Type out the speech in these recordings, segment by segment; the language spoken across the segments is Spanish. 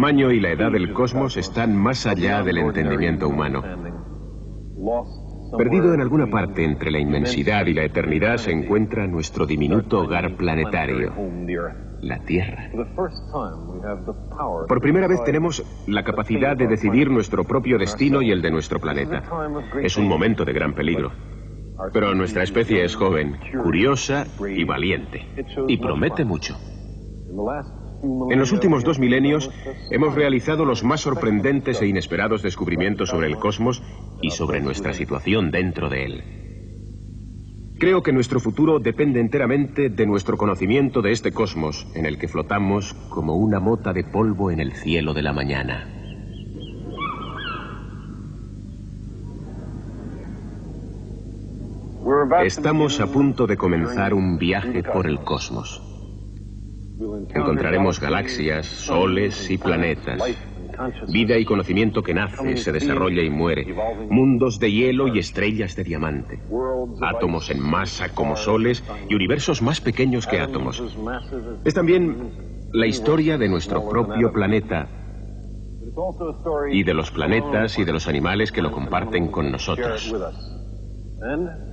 tamaño y la edad del cosmos están más allá del entendimiento humano. Perdido en alguna parte entre la inmensidad y la eternidad se encuentra nuestro diminuto hogar planetario, la Tierra. Por primera vez tenemos la capacidad de decidir nuestro propio destino y el de nuestro planeta. Es un momento de gran peligro. Pero nuestra especie es joven, curiosa y valiente. Y promete mucho. En los últimos 2 milenios hemos realizado los más sorprendentes e inesperados descubrimientos sobre el cosmos y sobre nuestra situación dentro de él. Creo que nuestro futuro depende enteramente de nuestro conocimiento de este cosmos, en el que flotamos como una mota de polvo en el cielo de la mañana. Estamos a punto de comenzar un viaje por el cosmos. Encontraremos galaxias, soles y planetas, vida y conocimiento que nace, se desarrolla y muere, mundos de hielo y estrellas de diamante, átomos en masa como soles y universos más pequeños que átomos. Es también la historia de nuestro propio planeta y de los planetas y de los animales que lo comparten con nosotros.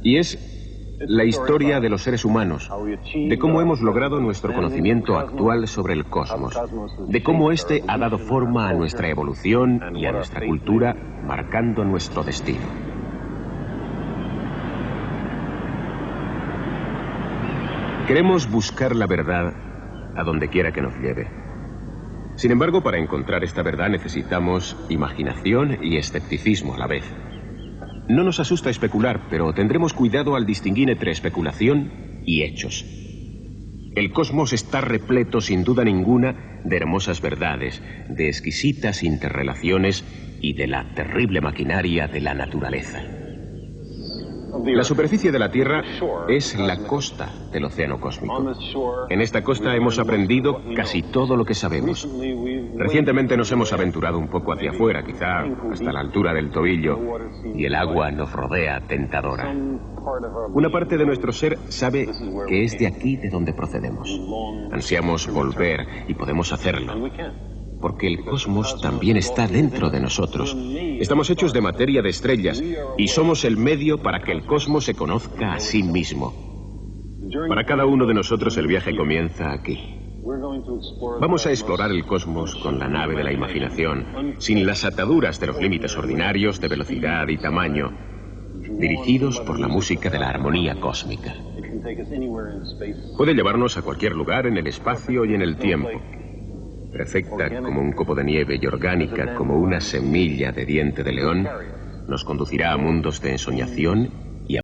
Y es la historia de los seres humanos, de cómo hemos logrado nuestro conocimiento actual sobre el cosmos, de cómo éste ha dado forma a nuestra evolución y a nuestra cultura, marcando nuestro destino. Queremos buscar la verdad a donde quiera que nos lleve. Sin embargo, para encontrar esta verdad necesitamos imaginación y escepticismo a la vez. No nos asusta especular, pero tendremos cuidado al distinguir entre especulación y hechos. El cosmos está repleto, sin duda ninguna, de hermosas verdades, de exquisitas interrelaciones y de la terrible maquinaria de la naturaleza. La superficie de la Tierra es la costa del océano cósmico. En esta costa hemos aprendido casi todo lo que sabemos. Recientemente nos hemos aventurado un poco hacia afuera, quizá hasta la altura del tobillo, y el agua nos rodea tentadora. Una parte de nuestro ser sabe que es de aquí de donde procedemos. Ansiamos volver y podemos hacerlo, porque el cosmos también está dentro de nosotros. Estamos hechos de materia de estrellas y somos el medio para que el cosmos se conozca a sí mismo. Para cada uno de nosotros el viaje comienza aquí. Vamos a explorar el cosmos con la nave de la imaginación, sin las ataduras de los límites ordinarios de velocidad y tamaño, dirigidos por la música de la armonía cósmica. Puede llevarnos a cualquier lugar en el espacio y en el tiempo. Perfecta como un copo de nieve y orgánica como una semilla de diente de león, nos conducirá a mundos de ensoñación y a...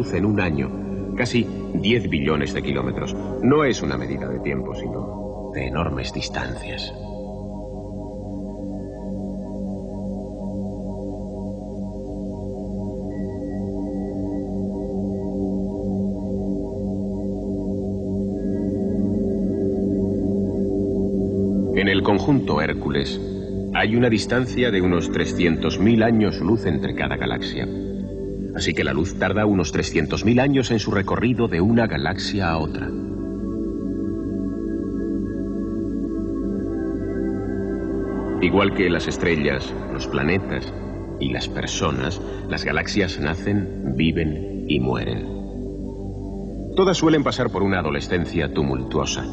luz en un año, casi 10 billones de kilómetros. No es una medida de tiempo, sino de enormes distancias. En el conjunto Hércules hay una distancia de unos 300.000 años luz entre cada galaxia. Así que la luz tarda unos 300.000 años en su recorrido de una galaxia a otra. Igual que las estrellas, los planetas y las personas, las galaxias nacen, viven y mueren. Todas suelen pasar por una adolescencia tumultuosa.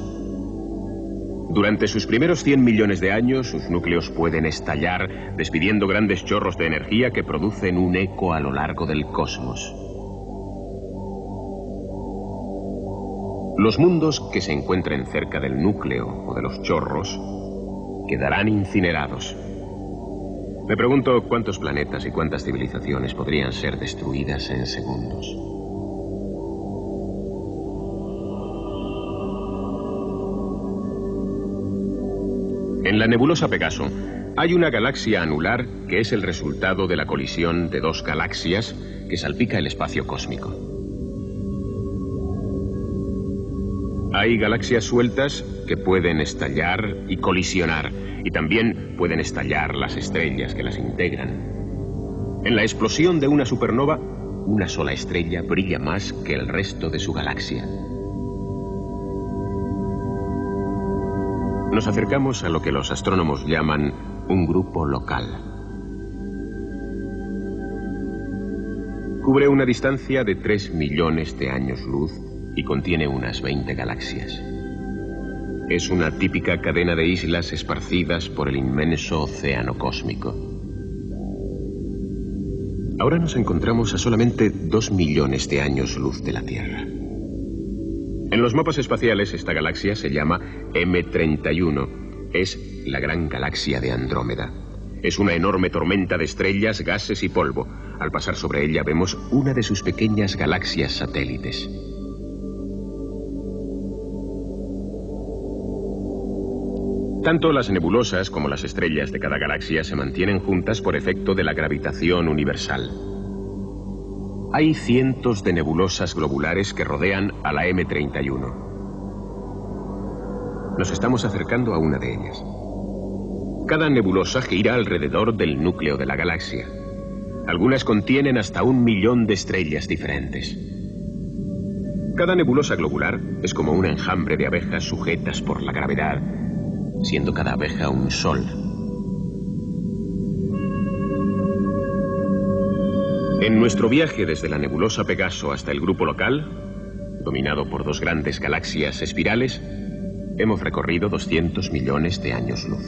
Durante sus primeros 100 millones de años, sus núcleos pueden estallar, despidiendo grandes chorros de energía que producen un eco a lo largo del cosmos. Los mundos que se encuentren cerca del núcleo o de los chorros quedarán incinerados. Me pregunto cuántos planetas y cuántas civilizaciones podrían ser destruidas en segundos. En la nebulosa Pegaso hay una galaxia anular que es el resultado de la colisión de dos galaxias que salpica el espacio cósmico. Hay galaxias sueltas que pueden estallar y colisionar, y también pueden estallar las estrellas que las integran. En la explosión de una supernova, una sola estrella brilla más que el resto de su galaxia. Nos acercamos a lo que los astrónomos llaman un grupo local. Cubre una distancia de 3 millones de años luz y contiene unas 20 galaxias. Es una típica cadena de islas esparcidas por el inmenso océano cósmico. Ahora nos encontramos a solamente 2 millones de años luz de la Tierra. En los mapas espaciales esta galaxia se llama M31. Es la gran galaxia de Andrómeda. Es una enorme tormenta de estrellas, gases y polvo. Al pasar sobre ella vemos una de sus pequeñas galaxias satélites. Tanto las nebulosas como las estrellas de cada galaxia se mantienen juntas por efecto de la gravitación universal. Hay cientos de nebulosas globulares que rodean a la M31. Nos estamos acercando a una de ellas. Cada nebulosa gira alrededor del núcleo de la galaxia. Algunas contienen hasta 1 millón de estrellas diferentes. Cada nebulosa globular es como un enjambre de abejas sujetas por la gravedad, siendo cada abeja un sol. En nuestro viaje desde la nebulosa Pegaso hasta el grupo local, dominado por dos grandes galaxias espirales, hemos recorrido 200 millones de años luz.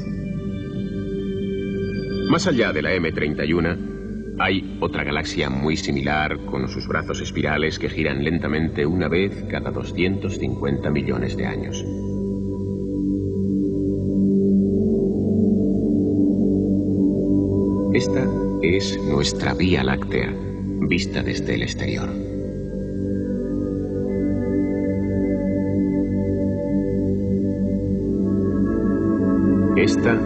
Más allá de la M31, hay otra galaxia muy similar con sus brazos espirales que giran lentamente una vez cada 250 millones de años. Esta es nuestra Vía Láctea, vista desde el exterior. Esta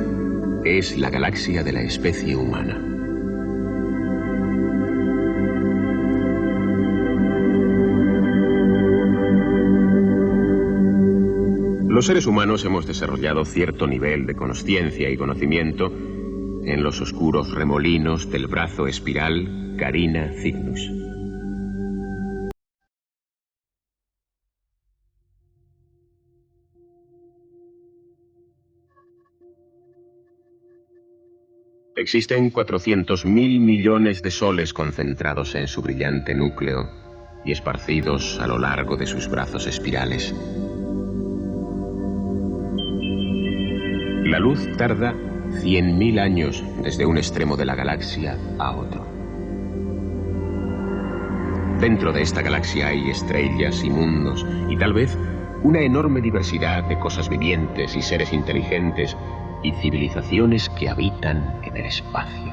es la galaxia de la especie humana. Los seres humanos hemos desarrollado cierto nivel de consciencia y conocimiento en los oscuros remolinos del brazo espiral Carina Cygnus. Existen 400.000 millones de soles concentrados en su brillante núcleo y esparcidos a lo largo de sus brazos espirales. La luz tarda 100.000 años desde un extremo de la galaxia a otro. Dentro de esta galaxia hay estrellas y mundos y tal vez una enorme diversidad de cosas vivientes y seres inteligentes y civilizaciones que habitan en el espacio.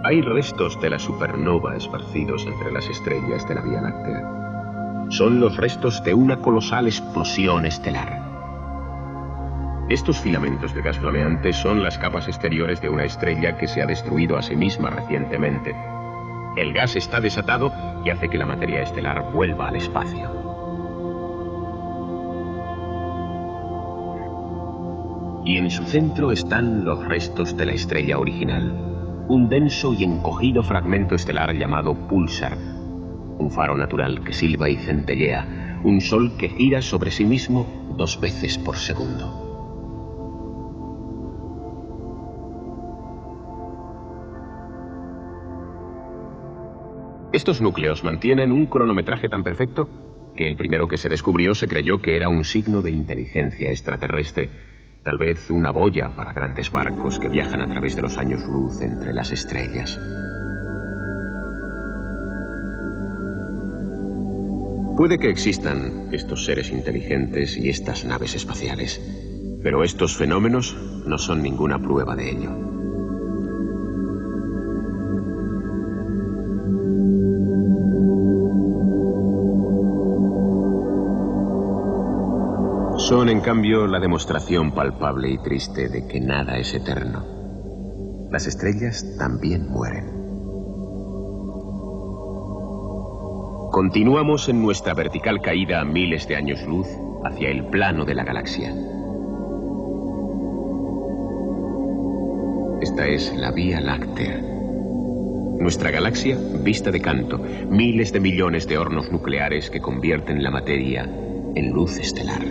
Hay restos de la supernova esparcidos entre las estrellas de la Vía Láctea. Son los restos de una colosal explosión estelar. Estos filamentos de gas flameante son las capas exteriores de una estrella que se ha destruido a sí misma recientemente. El gas está desatado y hace que la materia estelar vuelva al espacio. Y en su centro están los restos de la estrella original, un denso y encogido fragmento estelar llamado púlsar, un faro natural que silba y centellea, un sol que gira sobre sí mismo 2 veces por segundo. Estos núcleos mantienen un cronometraje tan perfecto que el primero que se descubrió se creyó que era un signo de inteligencia extraterrestre, tal vez una boya para grandes barcos que viajan a través de los años luz entre las estrellas. Puede que existan estos seres inteligentes y estas naves espaciales, pero estos fenómenos no son ninguna prueba de ello. Son, en cambio, la demostración palpable y triste de que nada es eterno. Las estrellas también mueren. Continuamos en nuestra vertical caída a miles de años luz hacia el plano de la galaxia. Esta es la Vía Láctea. Nuestra galaxia vista de canto, miles de millones de hornos nucleares que convierten la materia en luz estelar.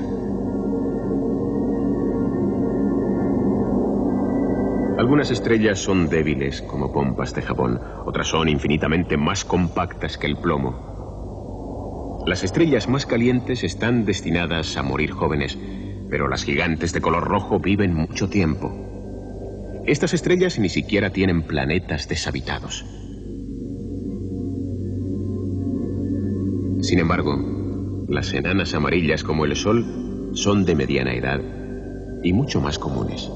Algunas estrellas son débiles como pompas de jabón, otras son infinitamente más compactas que el plomo. Las estrellas más calientes están destinadas a morir jóvenes, pero las gigantes de color rojo viven mucho tiempo. Estas estrellas ni siquiera tienen planetas deshabitados. Sin embargo, las enanas amarillas como el Sol son de mediana edad y mucho más comunes.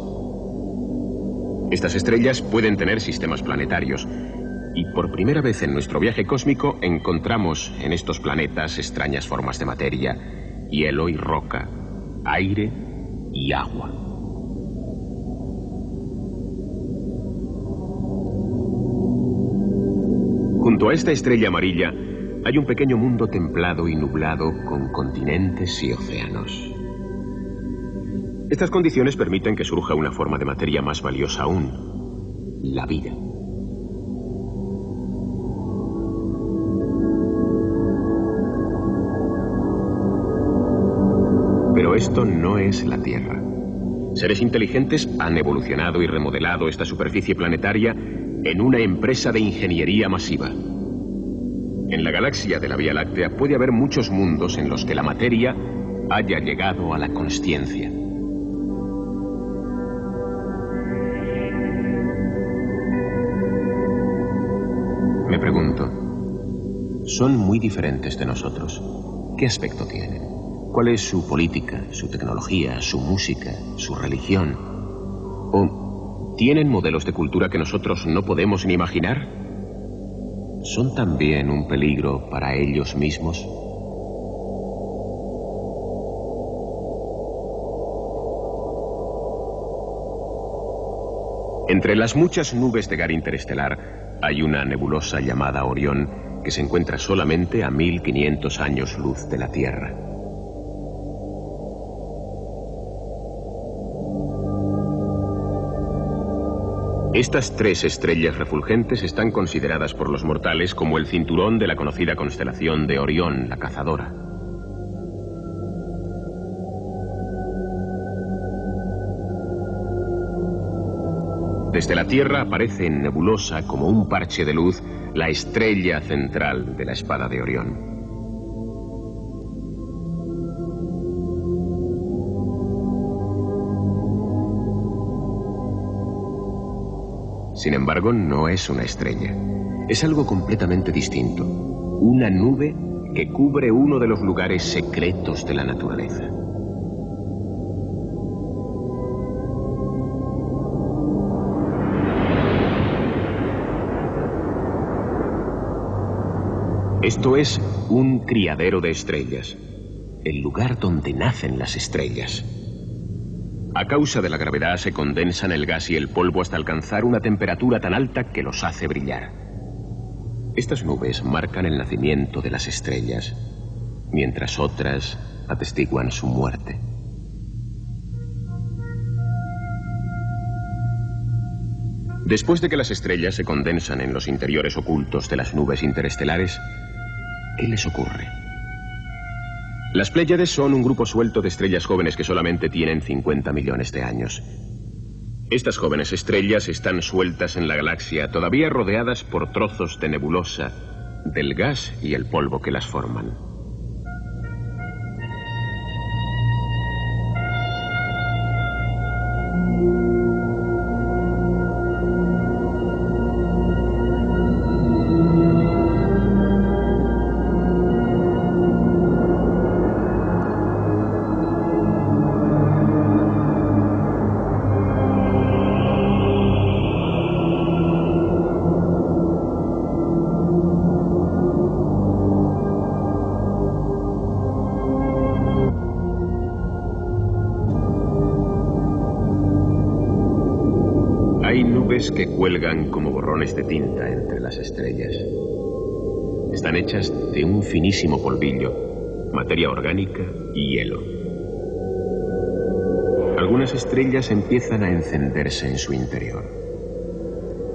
Estas estrellas pueden tener sistemas planetarios y por primera vez en nuestro viaje cósmico encontramos en estos planetas extrañas formas de materia, hielo y roca, aire y agua. Junto a esta estrella amarilla hay un pequeño mundo templado y nublado con continentes y océanos. Estas condiciones permiten que surja una forma de materia más valiosa aún, la vida. Pero esto no es la Tierra. Seres inteligentes han evolucionado y remodelado esta superficie planetaria en una empresa de ingeniería masiva. En la galaxia de la Vía Láctea puede haber muchos mundos en los que la materia haya llegado a la consciencia. Me pregunto, son muy diferentes de nosotros. ¿Qué aspecto tienen? ¿Cuál es su política, su tecnología, su música, su religión? ¿O tienen modelos de cultura que nosotros no podemos ni imaginar? ¿Son también un peligro para ellos mismos? Entre las muchas nubes de gas interestelar hay una nebulosa llamada Orión que se encuentra solamente a 1500 años luz de la Tierra. Estas 3 estrellas refulgentes están consideradas por los mortales como el cinturón de la conocida constelación de Orión, la cazadora. Desde la Tierra aparece en nebulosa como un parche de luz la estrella central de la espada de Orión. Sin embargo, no es una estrella. Es algo completamente distinto. Una nube que cubre uno de los lugares secretos de la naturaleza. Esto es un criadero de estrellas, el lugar donde nacen las estrellas. A causa de la gravedad se condensan el gas y el polvo hasta alcanzar una temperatura tan alta que los hace brillar. Estas nubes marcan el nacimiento de las estrellas, mientras otras atestiguan su muerte. Después de que las estrellas se condensan en los interiores ocultos de las nubes interestelares, ¿qué les ocurre? Las Pléyades son un grupo suelto de estrellas jóvenes que solamente tienen 50 millones de años. Estas jóvenes estrellas están sueltas en la galaxia, todavía rodeadas por trozos de nebulosa, del gas y el polvo que las forman. Hay nubes que cuelgan como borrones de tinta entre las estrellas. Están hechas de un finísimo polvillo, materia orgánica y hielo. Algunas estrellas empiezan a encenderse en su interior.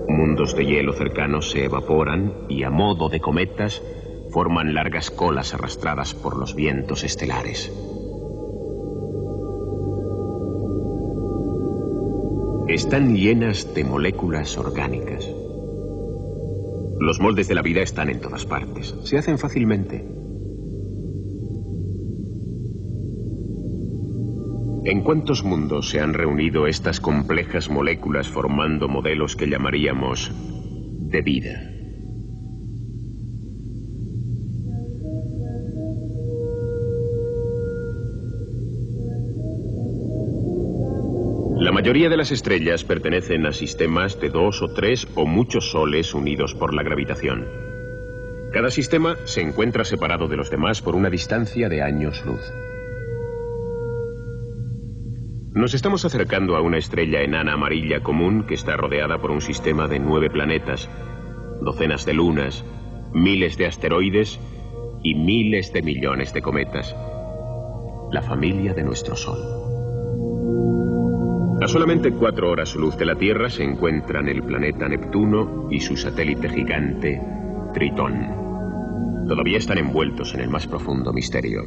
Mundos de hielo cercanos se evaporan y, a modo de cometas, forman largas colas arrastradas por los vientos estelares. Están llenas de moléculas orgánicas. Los moldes de la vida están en todas partes. Se hacen fácilmente. ¿En cuántos mundos se han reunido estas complejas moléculas formando modelos que llamaríamos de vida? La mayoría de las estrellas pertenecen a sistemas de 2 o 3 o muchos soles unidos por la gravitación. Cada sistema se encuentra separado de los demás por una distancia de años luz. Nos estamos acercando a una estrella enana amarilla común que está rodeada por un sistema de 9 planetas, docenas de lunas, miles de asteroides y miles de millones de cometas. La familia de nuestro Sol. A solamente 4 horas luz de la Tierra se encuentran el planeta Neptuno y su satélite gigante, Tritón. Todavía están envueltos en el más profundo misterio.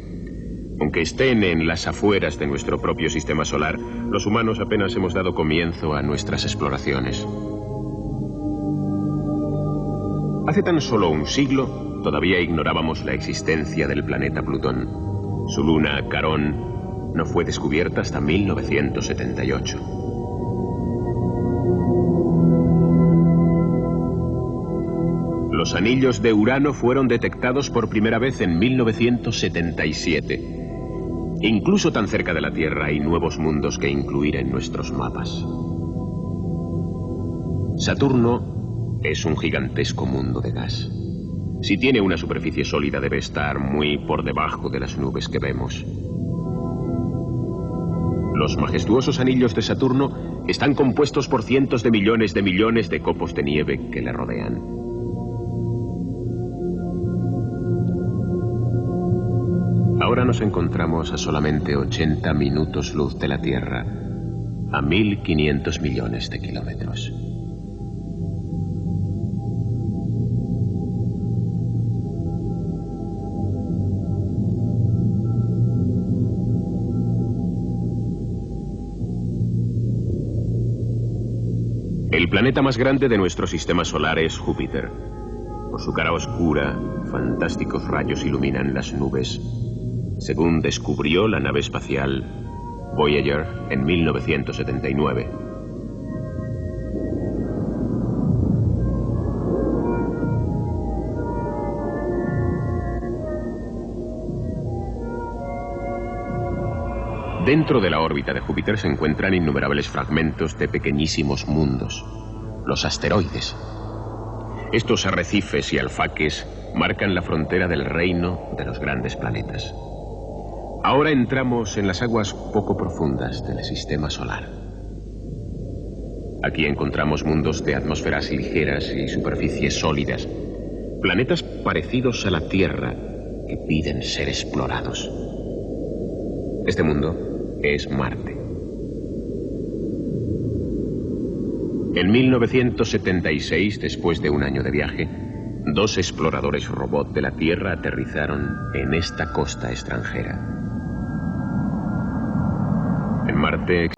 Aunque estén en las afueras de nuestro propio sistema solar, los humanos apenas hemos dado comienzo a nuestras exploraciones. Hace tan solo un siglo, todavía ignorábamos la existencia del planeta Plutón. Su luna, Carón, no fue descubierta hasta 1978. Los anillos de Urano fueron detectados por primera vez en 1977. Incluso tan cerca de la Tierra hay nuevos mundos que incluir en nuestros mapas. Saturno es un gigantesco mundo de gas. Si tiene una superficie sólida, debe estar muy por debajo de las nubes que vemos. Los majestuosos anillos de Saturno están compuestos por cientos de millones de copos de nieve que le rodean. Ahora nos encontramos a solamente 80 minutos luz de la Tierra, a 1.500 millones de kilómetros. El planeta más grande de nuestro sistema solar es Júpiter. Por su cara oscura, fantásticos rayos iluminan las nubes, según descubrió la nave espacial Voyager en 1979. Dentro de la órbita de Júpiter se encuentran innumerables fragmentos de pequeñísimos mundos, los asteroides. Estos arrecifes y alfaques marcan la frontera del reino de los grandes planetas. Ahora entramos en las aguas poco profundas del sistema solar. Aquí encontramos mundos de atmósferas ligeras y superficies sólidas, planetas parecidos a la Tierra que piden ser explorados. Este mundo es Marte. En 1976, después de un año de viaje, 2 exploradores robot de la Tierra aterrizaron en esta costa extranjera. En Marte...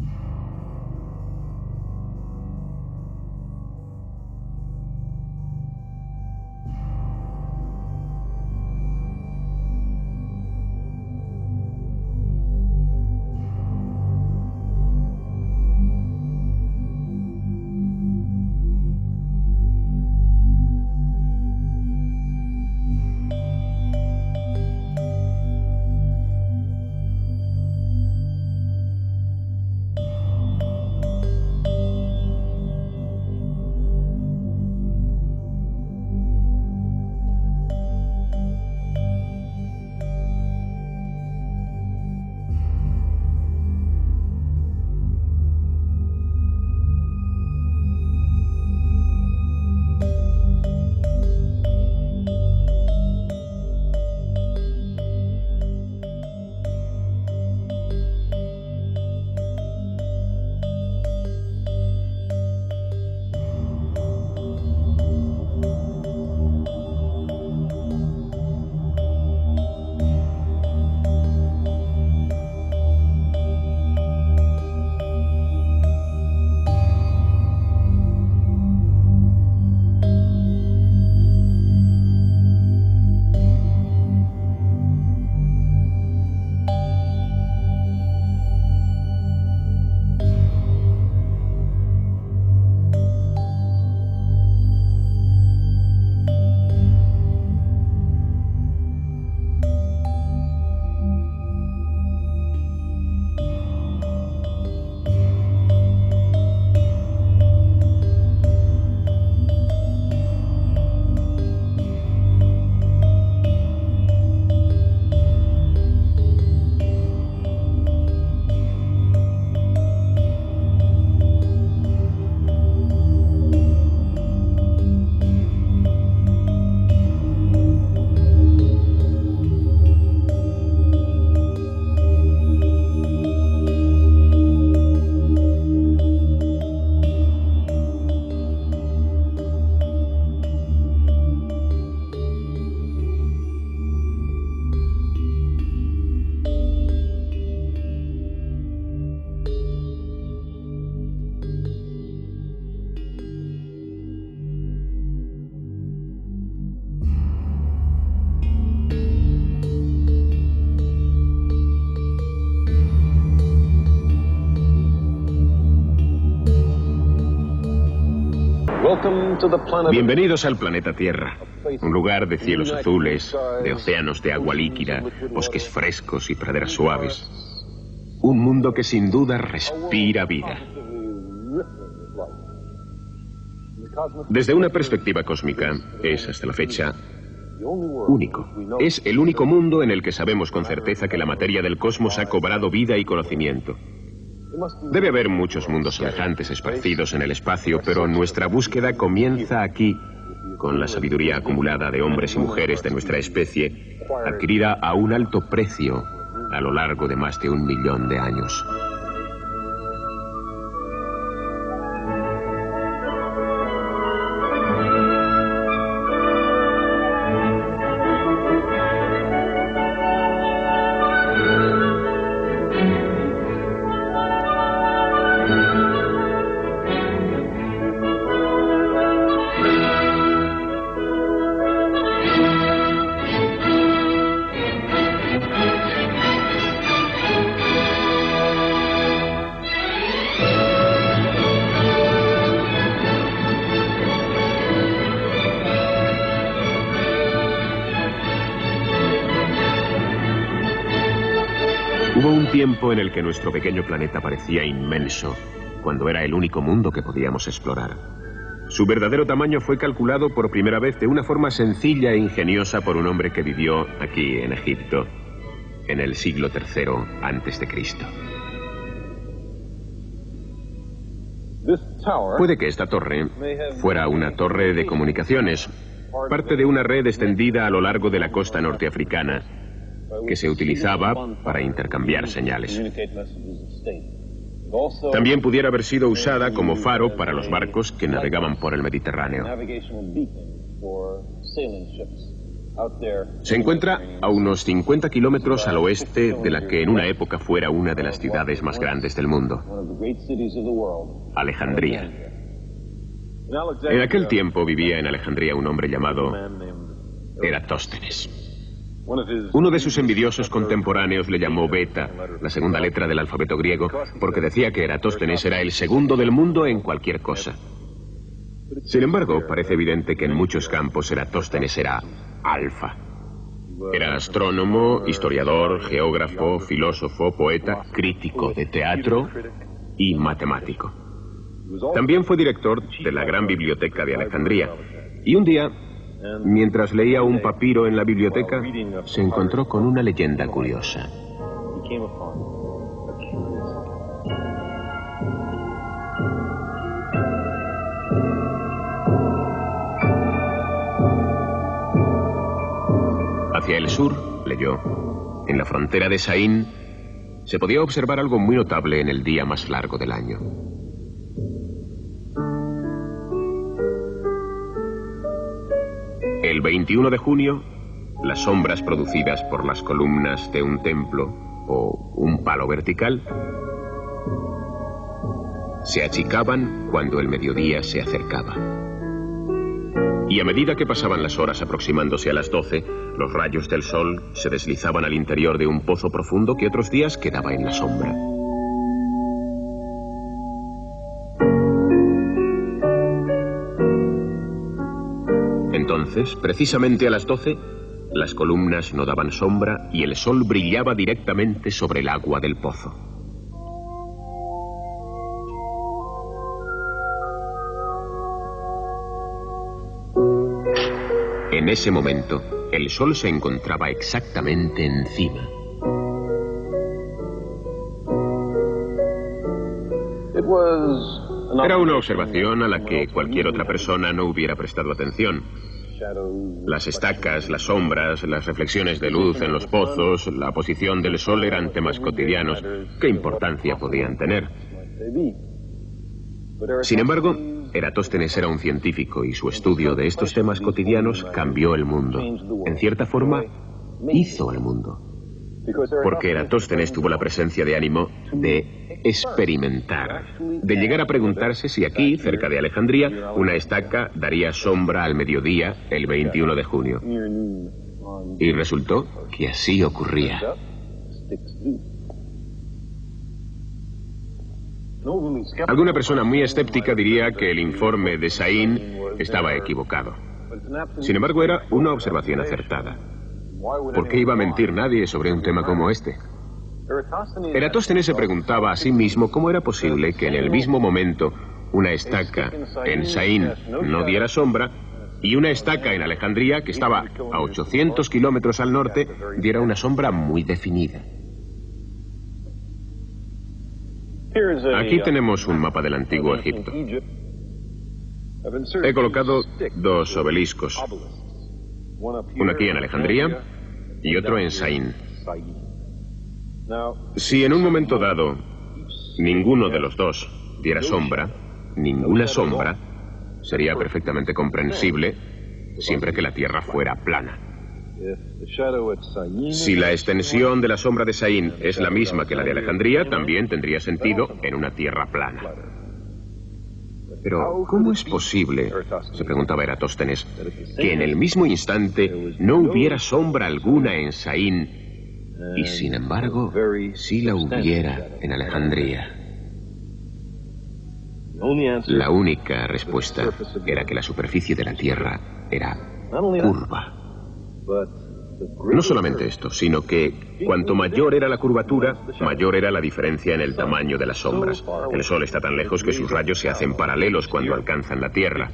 Bienvenidos al planeta Tierra, un lugar de cielos azules, de océanos de agua líquida, bosques frescos y praderas suaves. Un mundo que sin duda respira vida. Desde una perspectiva cósmica, es hasta la fecha único. Es el único mundo en el que sabemos con certeza que la materia del cosmos ha cobrado vida y conocimiento. Debe haber muchos mundos semejantes esparcidos en el espacio, pero nuestra búsqueda comienza aquí, con la sabiduría acumulada de hombres y mujeres de nuestra especie, adquirida a un alto precio a lo largo de más de 1 millón de años. Hubo un tiempo en el que nuestro pequeño planeta parecía inmenso, cuando era el único mundo que podíamos explorar. Su verdadero tamaño fue calculado por primera vez de una forma sencilla e ingeniosa por un hombre que vivió aquí en Egipto en el siglo III a.C. Puede que esta torre fuera una torre de comunicaciones, parte de una red extendida a lo largo de la costa norteafricana, que se utilizaba para intercambiar señales. También pudiera haber sido usada como faro para los barcos que navegaban por el Mediterráneo. Se encuentra a unos 50 kilómetros al oeste de la que en una época fuera una de las ciudades más grandes del mundo, Alejandría. En aquel tiempo vivía en Alejandría un hombre llamado Eratóstenes. Uno de sus envidiosos contemporáneos le llamó Beta, la segunda letra del alfabeto griego, porque decía que Eratóstenes era el segundo del mundo en cualquier cosa. Sin embargo, parece evidente que en muchos campos Eratóstenes era alfa. Era astrónomo, historiador, geógrafo, filósofo, poeta, crítico de teatro y matemático. También fue director de la gran biblioteca de Alejandría. Y un día, mientras leía un papiro en la biblioteca, se encontró con una leyenda curiosa. Hacia el sur, leyó, en la frontera de Saín, se podía observar algo muy notable en el día más largo del año. El 21 de junio, las sombras producidas por las columnas de un templo o un palo vertical se achicaban cuando el mediodía se acercaba. Y a medida que pasaban las horas aproximándose a las 12, los rayos del sol se deslizaban al interior de un pozo profundo que otros días quedaba en la sombra. Entonces, precisamente a las 12, las columnas no daban sombra y el sol brillaba directamente sobre el agua del pozo. En ese momento, el sol se encontraba exactamente encima. Era una observación a la que cualquier otra persona no hubiera prestado atención. Las estacas, las sombras, las reflexiones de luz en los pozos, la posición del sol eran temas cotidianos. ¿Qué importancia podían tener? Sin embargo, Eratóstenes era un científico y su estudio de estos temas cotidianos cambió el mundo. En cierta forma, hizo el mundo. Porque Eratóstenes tuvo la presencia de ánimo de experimentar, de llegar a preguntarse si aquí, cerca de Alejandría, una estaca daría sombra al mediodía el 21 de junio. Y resultó que así ocurría. Alguna persona muy escéptica diría que el informe de Saín estaba equivocado. Sin embargo, era una observación acertada. ¿Por qué iba a mentir nadie sobre un tema como este? Eratóstenes se preguntaba a sí mismo cómo era posible que en el mismo momento una estaca en Saín no diera sombra y una estaca en Alejandría, que estaba a 800 kilómetros al norte, diera una sombra muy definida. Aquí tenemos un mapa del antiguo Egipto. He colocado dos obeliscos. Uno aquí en Alejandría y otro en Saín. Si en un momento dado ninguno de los dos diera sombra, ninguna sombra, sería perfectamente comprensible siempre que la Tierra fuera plana. Si la extensión de la sombra de Saín es la misma que la de Alejandría, también tendría sentido en una Tierra plana. Pero, ¿cómo es posible, se preguntaba Eratóstenes, que en el mismo instante no hubiera sombra alguna en Saín y, sin embargo, sí la hubiera en Alejandría? La única respuesta era que la superficie de la Tierra era curva. No solamente esto, sino que cuanto mayor era la curvatura, mayor era la diferencia en el tamaño de las sombras. El Sol está tan lejos que sus rayos se hacen paralelos cuando alcanzan la Tierra.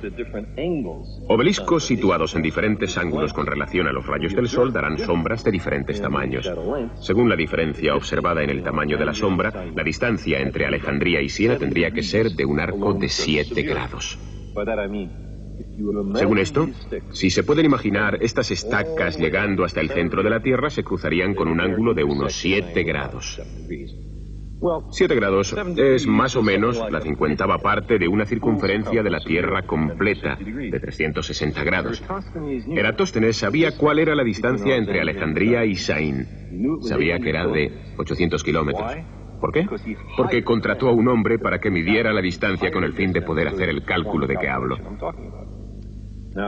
Obeliscos situados en diferentes ángulos con relación a los rayos del Sol darán sombras de diferentes tamaños. Según la diferencia observada en el tamaño de la sombra, la distancia entre Alejandría y Siena tendría que ser de un arco de 7 grados. Según esto, si se pueden imaginar estas estacas llegando hasta el centro de la Tierra, se cruzarían con un ángulo de unos 7 grados. 7 grados es más o menos la 50ª parte de una circunferencia de la Tierra completa, de 360 grados. Eratóstenes sabía cuál era la distancia entre Alejandría y Saín. Sabía que era de 800 kilómetros. ¿Por qué? Porque contrató a un hombre para que midiera la distancia con el fin de poder hacer el cálculo de que hablo.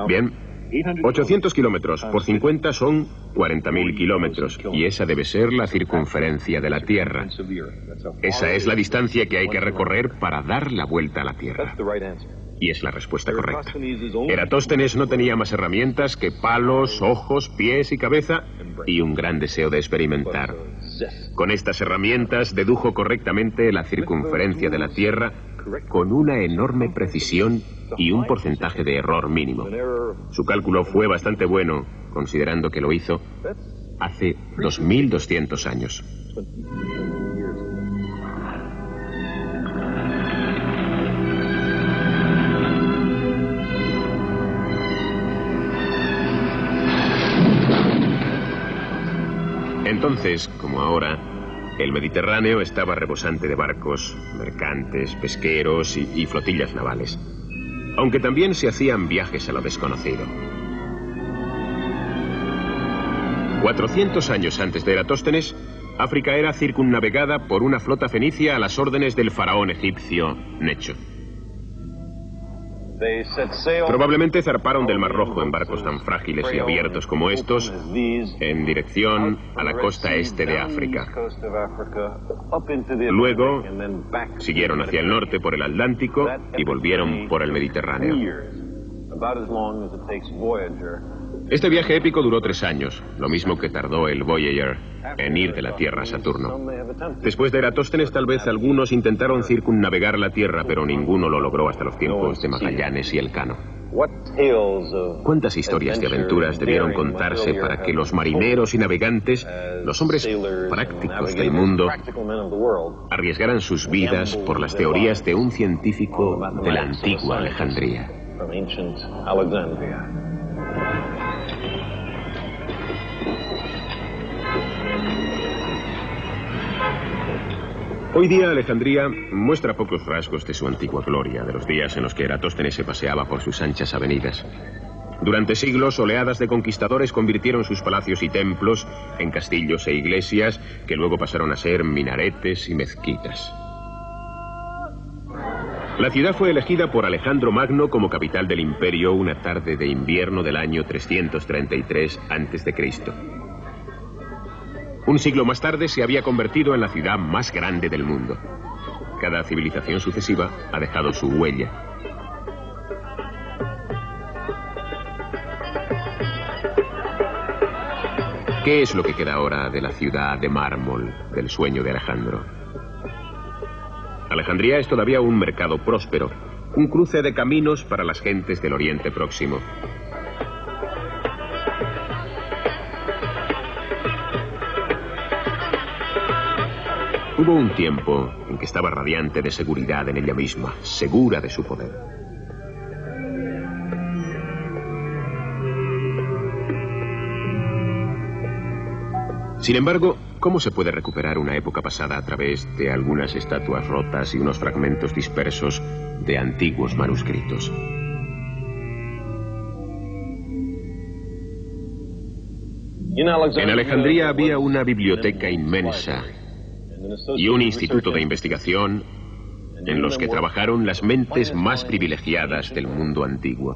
Bien, 800 kilómetros por 50 son 40.000 kilómetros, y esa debe ser la circunferencia de la Tierra. Esa es la distancia que hay que recorrer para dar la vuelta a la Tierra. Y es la respuesta correcta. Eratóstenes no tenía más herramientas que palos, ojos, pies y cabeza, y un gran deseo de experimentar. Con estas herramientas dedujo correctamente la circunferencia de la Tierra con una enorme precisión y un porcentaje de error mínimo. Su cálculo fue bastante bueno, considerando que lo hizo hace 2.200 años. Entonces, como ahora, el Mediterráneo estaba rebosante de barcos, mercantes, pesqueros y flotillas navales. Aunque también se hacían viajes a lo desconocido. 400 años antes de Eratóstenes, África era circunnavegada por una flota fenicia a las órdenes del faraón egipcio Necho. Probablemente zarparon del Mar Rojo en barcos tan frágiles y abiertos como estos, en dirección a la costa este de África. Luego, siguieron hacia el norte por el Atlántico y volvieron por el Mediterráneo. Este viaje épico duró 3 años, lo mismo que tardó el Voyager en ir de la Tierra a Saturno. Después de Eratóstenes, tal vez algunos intentaron circunnavegar la Tierra, pero ninguno lo logró hasta los tiempos de Magallanes y Elcano. ¿Cuántas historias de aventuras debieron contarse para que los marineros y navegantes, los hombres prácticos del mundo, arriesgaran sus vidas por las teorías de un científico de la antigua Alejandría? Hoy día Alejandría muestra pocos rasgos de su antigua gloria, de los días en los que Eratóstenes se paseaba por sus anchas avenidas. Durante siglos, oleadas de conquistadores convirtieron sus palacios y templos en castillos e iglesias que luego pasaron a ser minaretes y mezquitas. La ciudad fue elegida por Alejandro Magno como capital del imperio una tarde de invierno del año 333 a.C. Un siglo más tarde se había convertido en la ciudad más grande del mundo. Cada civilización sucesiva ha dejado su huella. ¿Qué es lo que queda ahora de la ciudad de mármol del sueño de Alejandro? Alejandría es todavía un mercado próspero, un cruce de caminos para las gentes del Oriente Próximo. Hubo un tiempo en que estaba radiante de seguridad en ella misma, segura de su poder. Sin embargo, ¿cómo se puede recuperar una época pasada a través de algunas estatuas rotas y unos fragmentos dispersos de antiguos manuscritos? En Alejandría había una biblioteca inmensa y un instituto de investigación en los que trabajaron las mentes más privilegiadas del mundo antiguo.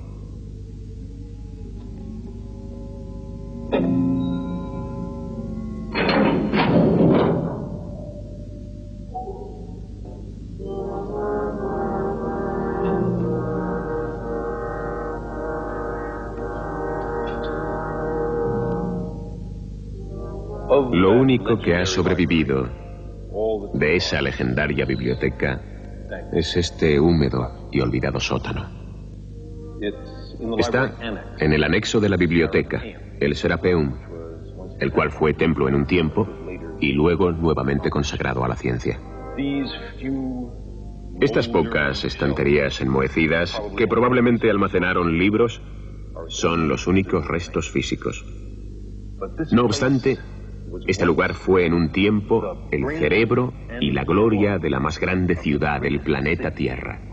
Lo único que ha sobrevivido de esa legendaria biblioteca es este húmedo y olvidado sótano. Está en el anexo de la biblioteca, el Serapeum, el cual fue templo en un tiempo y luego nuevamente consagrado a la ciencia. Estas pocas estanterías enmohecidas, que probablemente almacenaron libros, son los únicos restos físicos. No obstante, este lugar fue en un tiempo el cerebro y la gloria de la más grande ciudad del planeta Tierra.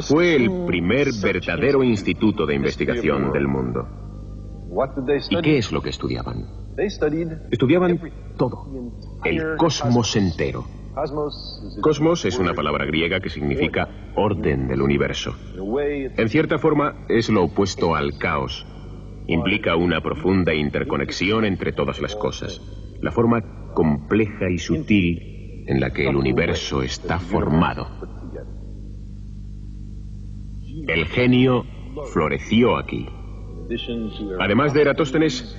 Fue el primer verdadero instituto de investigación del mundo. ¿Y qué es lo que estudiaban? Estudiaban todo, el cosmos entero. Cosmos es una palabra griega que significa orden del universo. En cierta forma, es lo opuesto al caos. Implica una profunda interconexión entre todas las cosas. La forma compleja y sutil en la que el universo está formado. El genio floreció aquí. Además de Eratóstenes,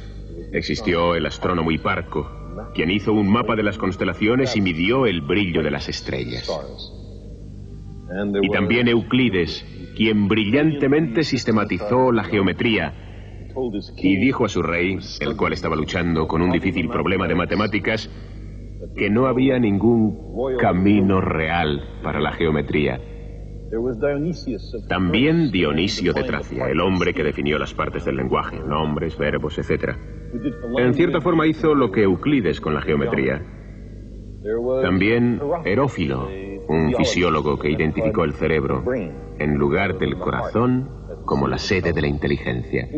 existió el astrónomo Hiparco, quien hizo un mapa de las constelaciones y midió el brillo de las estrellas. Y también Euclides, quien brillantemente sistematizó la geometría y dijo a su rey, el cual estaba luchando con un difícil problema de matemáticas, que no había ningún camino real para la geometría. También Dionisio de Tracia, el hombre que definió las partes del lenguaje, nombres, verbos, etc. En cierta forma hizo lo que Euclides con la geometría. También Herófilo, un fisiólogo que identificó el cerebro, en lugar del corazón, como la sede de la inteligencia.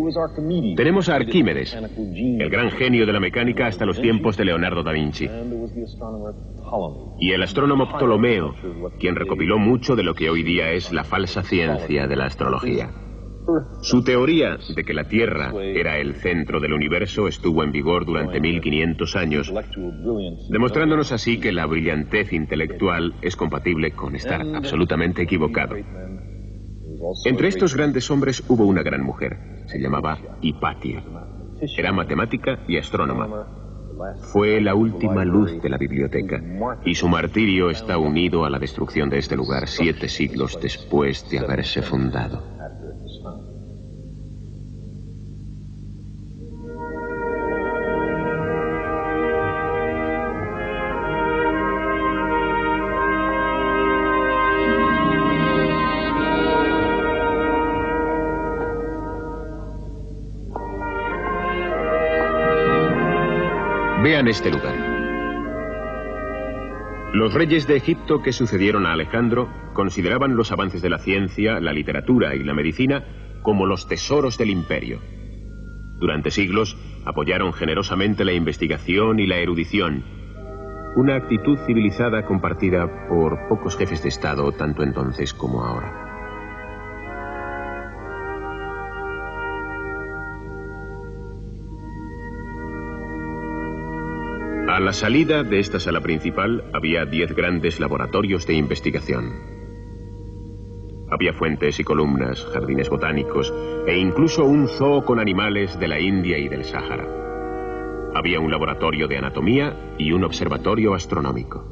Tenemos a Arquímedes, el gran genio de la mecánica hasta los tiempos de Leonardo da Vinci. Y el astrónomo Ptolomeo, quien recopiló mucho de lo que hoy día es la falsa ciencia de la astrología. Su teoría de que la Tierra era el centro del universo estuvo en vigor durante 1500 años, demostrándonos así que la brillantez intelectual es compatible con estar absolutamente equivocado. Entre estos grandes hombres hubo una gran mujer, se llamaba Hipatia. Era matemática y astrónoma. Fue la última luz de la biblioteca, y su martirio está unido a la destrucción de este lugar 7 siglos después de haberse fundado. Vean este lugar. Los reyes de Egipto que sucedieron a Alejandro consideraban los avances de la ciencia, la literatura y la medicina como los tesoros del imperio. Durante siglos apoyaron generosamente la investigación y la erudición, una actitud civilizada compartida por pocos jefes de Estado tanto entonces como ahora. A la salida de esta sala principal había 10 grandes laboratorios de investigación. Había fuentes y columnas, jardines botánicos e incluso un zoo con animales de la India y del Sáhara. Había un laboratorio de anatomía y un observatorio astronómico.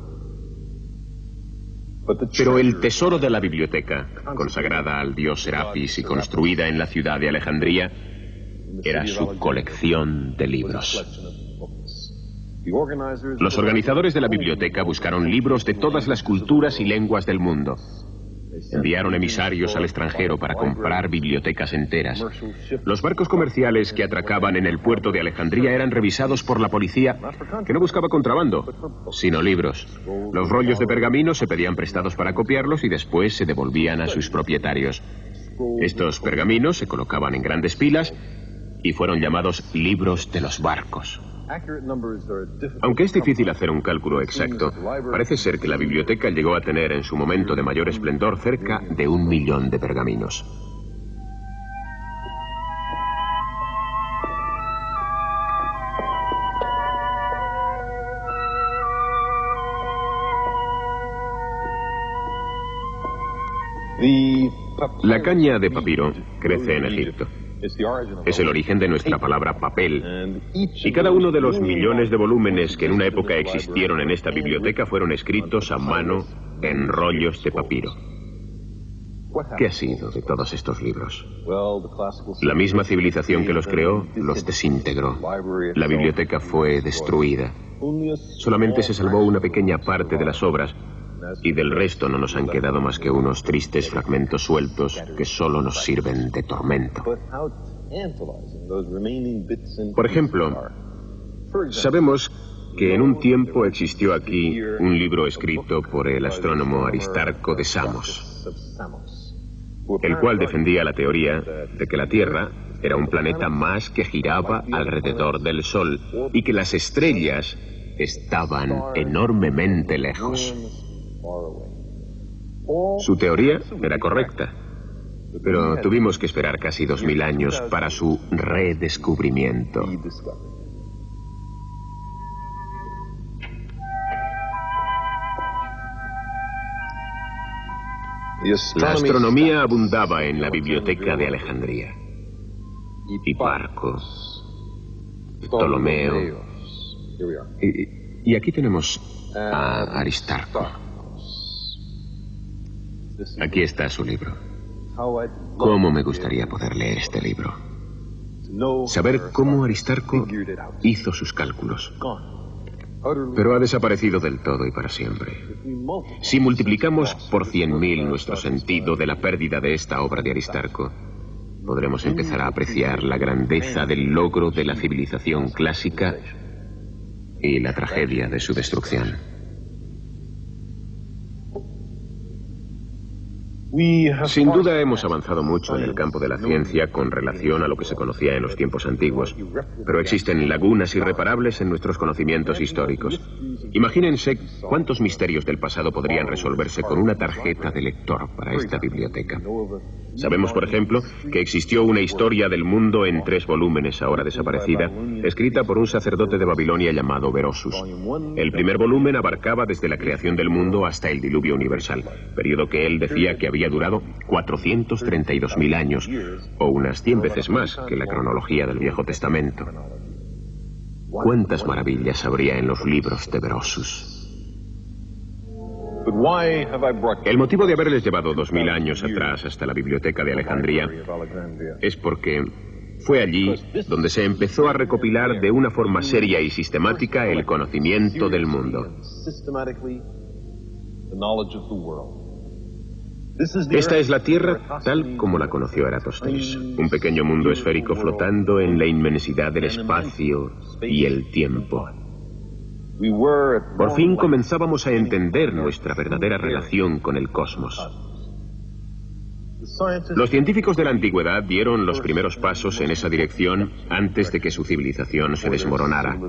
Pero el tesoro de la biblioteca, consagrada al dios Serapis y construida en la ciudad de Alejandría, era su colección de libros. Los organizadores de la biblioteca buscaron libros de todas las culturas y lenguas del mundo. Enviaron emisarios al extranjero para comprar bibliotecas enteras. Los barcos comerciales que atracaban en el puerto de Alejandría eran revisados por la policía, que no buscaba contrabando, sino libros. Los rollos de pergamino se pedían prestados para copiarlos y después se devolvían a sus propietarios. Estos pergaminos se colocaban en grandes pilas y fueron llamados libros de los barcos. Aunque es difícil hacer un cálculo exacto, parece ser que la biblioteca llegó a tener en su momento de mayor esplendor cerca de 1 millón de pergaminos. La caña de papiro crece en Egipto. Es el origen de nuestra palabra papel. Y cada uno de los millones de volúmenes que en una época existieron en esta biblioteca fueron escritos a mano en rollos de papiro. ¿Qué ha sido de todos estos libros? La misma civilización que los creó los desintegró. La biblioteca fue destruida. Solamente se salvó una pequeña parte de las obras, y del resto no nos han quedado más que unos tristes fragmentos sueltos que solo nos sirven de tormento. Por ejemplo, sabemos que en un tiempo existió aquí un libro escrito por el astrónomo Aristarco de Samos, el cual defendía la teoría de que la Tierra era un planeta más que giraba alrededor del Sol y que las estrellas estaban enormemente lejos. Su teoría era correcta, pero tuvimos que esperar casi 2000 años para su redescubrimiento. La astronomía abundaba en la biblioteca de Alejandría. Hiparco, Ptolomeo. Y aquí tenemos a Aristarco. Aquí está su libro. ¿Cómo me gustaría poder leer este libro? Saber cómo Aristarco hizo sus cálculos. Pero ha desaparecido del todo y para siempre. Si multiplicamos por 100.000 nuestro sentido de la pérdida de esta obra de Aristarco, podremos empezar a apreciar la grandeza del logro de la civilización clásica y la tragedia de su destrucción. Sin duda hemos avanzado mucho en el campo de la ciencia con relación a lo que se conocía en los tiempos antiguos, pero existen lagunas irreparables en nuestros conocimientos históricos. Imagínense cuántos misterios del pasado podrían resolverse con una tarjeta de lector para esta biblioteca. Sabemos, por ejemplo, que existió una historia del mundo en 3 volúmenes, ahora desaparecida, escrita por un sacerdote de Babilonia llamado Berosus. El primer volumen abarcaba desde la creación del mundo hasta el diluvio universal, periodo que él decía que había durado 432.000 años, o unas 100 veces más que la cronología del Viejo Testamento. ¿Cuántas maravillas habría en los libros de Berosus? El motivo de haberles llevado 2000 años atrás hasta la biblioteca de Alejandría es porque fue allí donde se empezó a recopilar de una forma seria y sistemática el conocimiento del mundo. Esta es la Tierra tal como la conoció Eratóstenes, un pequeño mundo esférico flotando en la inmensidad del espacio y el tiempo. Por fin comenzábamos a entender nuestra verdadera relación con el cosmos. Los científicos de la antigüedad dieron los primeros pasos en esa dirección antes de que su civilización se desmoronara.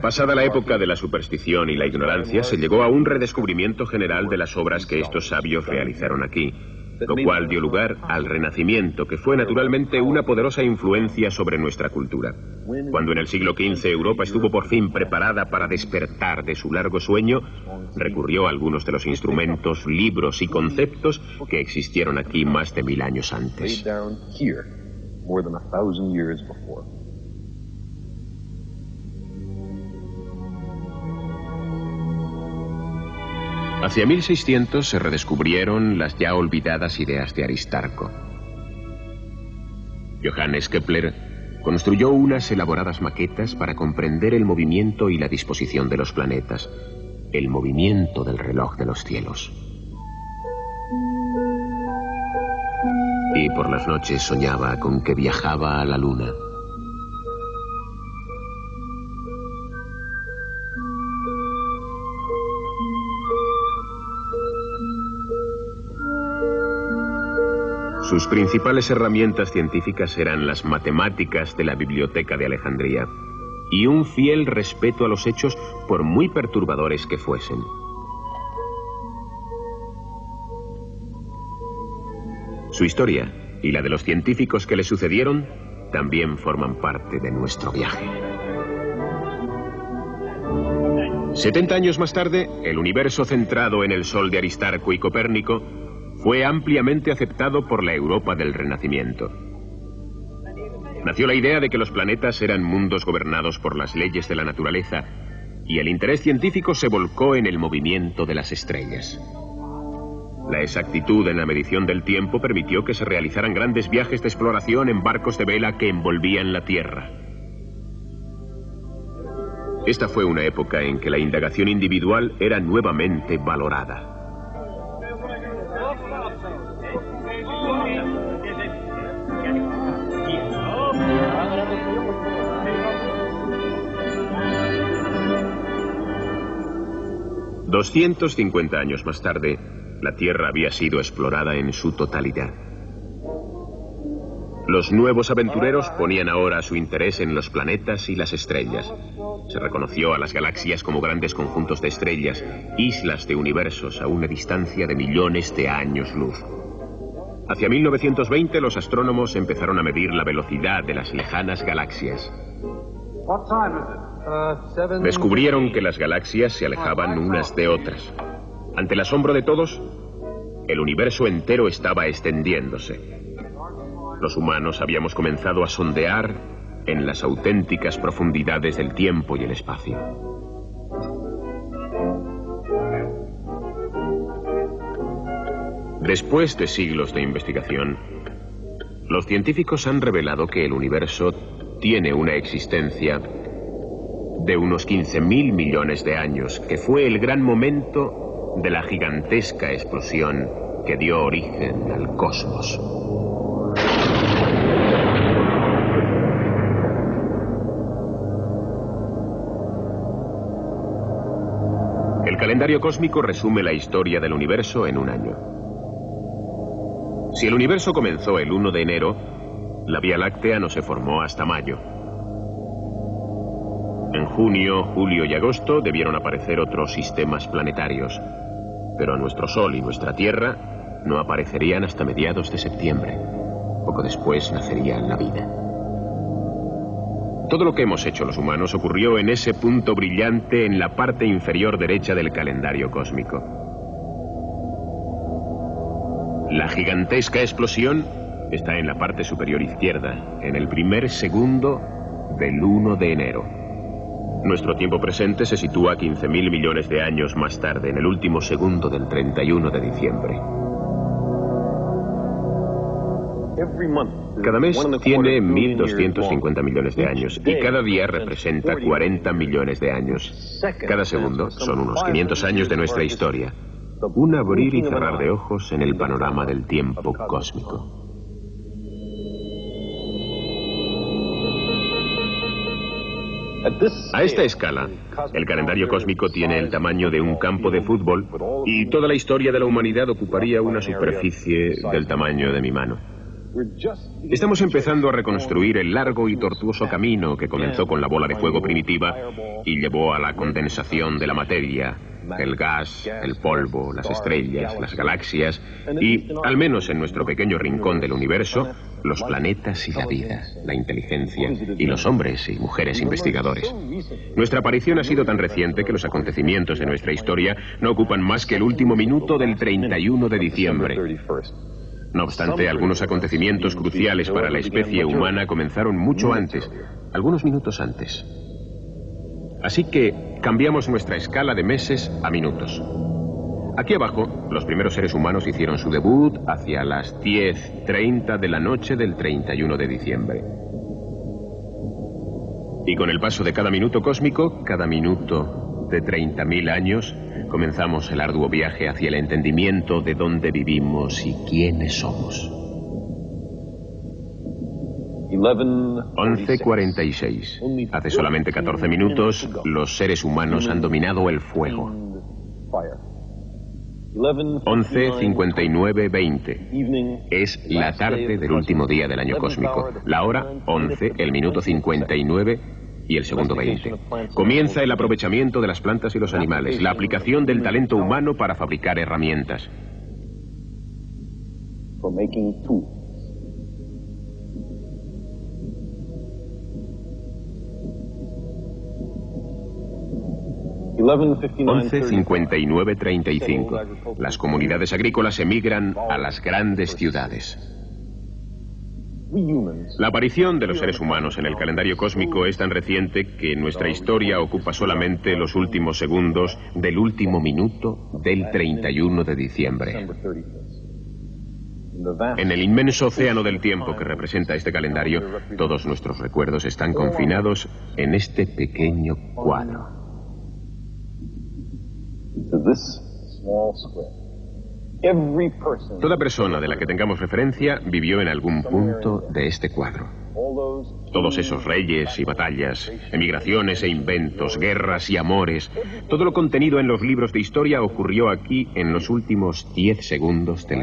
Pasada la época de la superstición y la ignorancia, se llegó a un redescubrimiento general de las obras que estos sabios realizaron aquí, lo cual dio lugar al Renacimiento, que fue naturalmente una poderosa influencia sobre nuestra cultura. Cuando en el siglo XV Europa estuvo por fin preparada para despertar de su largo sueño, recurrió a algunos de los instrumentos, libros y conceptos que existieron aquí más de 1000 años antes. Hacia 1600 se redescubrieron las ya olvidadas ideas de Aristarco. Johannes Kepler construyó unas elaboradas maquetas para comprender el movimiento y la disposición de los planetas, el movimiento del reloj de los cielos. Y por las noches soñaba con que viajaba a la luna. Sus principales herramientas científicas eran las matemáticas de la Biblioteca de Alejandría y un fiel respeto a los hechos, por muy perturbadores que fuesen. Su historia y la de los científicos que le sucedieron también forman parte de nuestro viaje. 70 años más tarde, el universo centrado en el Sol de Aristarco y Copérnico fue ampliamente aceptado por la Europa del Renacimiento. Nació la idea de que los planetas eran mundos gobernados por las leyes de la naturaleza, y el interés científico se volcó en el movimiento de las estrellas. La exactitud en la medición del tiempo permitió que se realizaran grandes viajes de exploración en barcos de vela que envolvían la Tierra. Esta fue una época en que la indagación individual era nuevamente valorada. $250 años más tarde, la Tierra había sido explorada en su totalidad. Los nuevos aventureros ponían ahora su interés en los planetas y las estrellas. Se reconoció a las galaxias como grandes conjuntos de estrellas, islas de universos a una distancia de millones de años luz. Hacia 1920 los astrónomos empezaron a medir la velocidad de las lejanas galaxias. Descubrieron que las galaxias se alejaban unas de otras. Ante el asombro de todos, el universo entero estaba extendiéndose. Los humanos habíamos comenzado a sondear en las auténticas profundidades del tiempo y el espacio. Después de siglos de investigación, los científicos han revelado que el universo tiene una existencia de unos 15.000 millones de años, que fue el gran momento de la gigantesca explosión que dio origen al cosmos. El calendario cósmico resume la historia del universo en un año. Si el universo comenzó el 1 de enero, la Vía Láctea no se formó hasta mayo. En junio, julio y agosto debieron aparecer otros sistemas planetarios, pero nuestro Sol y nuestra Tierra no aparecerían hasta mediados de septiembre. Poco después nacería la vida. Todo lo que hemos hecho los humanos ocurrió en ese punto brillante en la parte inferior derecha del calendario cósmico. La gigantesca explosión está en la parte superior izquierda, en el primer segundo del 1 de enero. Nuestro tiempo presente se sitúa 15.000 millones de años más tarde, en el último segundo del 31 de diciembre. Cada mes tiene 1.250 millones de años y cada día representa 40 millones de años. Cada segundo son unos 500 años de nuestra historia. Un abrir y cerrar de ojos en el panorama del tiempo cósmico. A esta escala, el calendario cósmico tiene el tamaño de un campo de fútbol y toda la historia de la humanidad ocuparía una superficie del tamaño de mi mano. Estamos empezando a reconstruir el largo y tortuoso camino que comenzó con la bola de fuego primitiva y llevó a la condensación de la materia, el gas, el polvo, las estrellas, las galaxias y, al menos en nuestro pequeño rincón del universo, los planetas y la vida, la inteligencia y los hombres y mujeres investigadores. Nuestra aparición ha sido tan reciente que los acontecimientos de nuestra historia no ocupan más que el último minuto del 31 de diciembre. No obstante, algunos acontecimientos cruciales para la especie humana comenzaron mucho antes, algunos minutos antes. Así que cambiamos nuestra escala de meses a minutos. Aquí abajo, los primeros seres humanos hicieron su debut hacia las 10:30 de la noche del 31 de diciembre. Y con el paso de cada minuto cósmico, cada minuto de 30.000 años, comenzamos el arduo viaje hacia el entendimiento de dónde vivimos y quiénes somos. 11:46. Hace solamente 14 minutos, los seres humanos han dominado el fuego. 11:59:20. Es la tarde del último día del año cósmico. La hora 11, el minuto 59 y el segundo 20. Comienza el aprovechamiento de las plantas y los animales, la aplicación del talento humano para fabricar herramientas. 11:59:35. Las comunidades agrícolas emigran a las grandes ciudades. La aparición de los seres humanos en el calendario cósmico es tan reciente que nuestra historia ocupa solamente los últimos segundos del último minuto del 31 de diciembre. En el inmenso océano del tiempo que representa este calendario, todos nuestros recuerdos están confinados en este pequeño cuadro. Toda persona de la que tengamos referencia vivió en algún punto de este cuadro. Todos esos reyes y batallas, emigraciones e inventos, guerras y amores, todo lo contenido en los libros de historia ocurrió aquí en los últimos 10 segundos del...